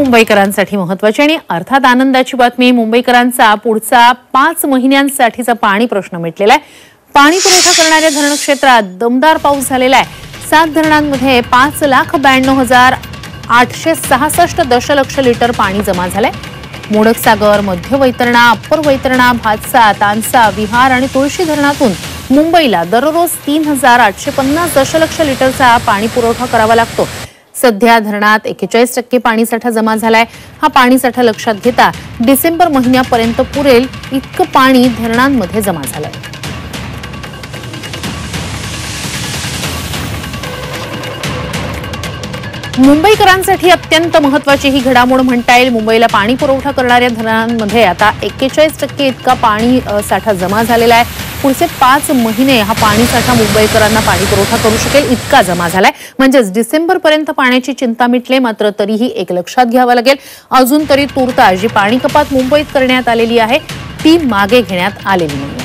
मुंबईकरांसाठी महत्त्वाची आणि अर्थात आनंदाची बातमी। मुंबईकरांचा पुढचा 5 महिन्यांसाठीचा पाणी प्रश्न मिटलेला आहे। पाणी पुरवठा करणाऱ्या धरण क्षेत्रात दमदार पाऊस झालेला आहे। 7 धरणांमध्ये 5,92,866 दशलक्ष लिटर पाणी जमा झालंय। मोडकसागर, मध्य वैतरणा, अप्पर वैतरणा, भातसा, तानसा, विहार आणि तुळशी धरणातून मुंबईला दररोज 3,850 दशलक्ष लिटरचा पाणी पुरवठा करावा लागतो। सध्या धरणात 41% पाणीसाठा जमा झालाय। हा पाणीसाठा लक्षात घेता डिसेंबर महिन्यापर्यंत पुरेल इतकं पाणी धरणांमध्ये जमा झालंय। मुंबईकरांसाठी अत्यंत महत्त्वाची ही घडामोड म्हणता येईल। मुंबईला पाणी पुरवठा करणाऱ्या धरणांमध्ये आता 41% इतका पाणी साठा जमा झालेला आहे। पुढचे 5 महिने हा पाणी साठा मुंबईकरांना पाणी पुरवठा करू शकेल इतका जमा झालाय। म्हणजेच डिसेंबर पर्यंत पाण्याची चिंता मिटले। मात्र तरीही एक लक्षात घ्यावं लागेल, अजून तरी तुर्तास जी पाणी कपात मुंबईत करण्यात आलेली आहे ती मागे घेण्यात आलेली नाही।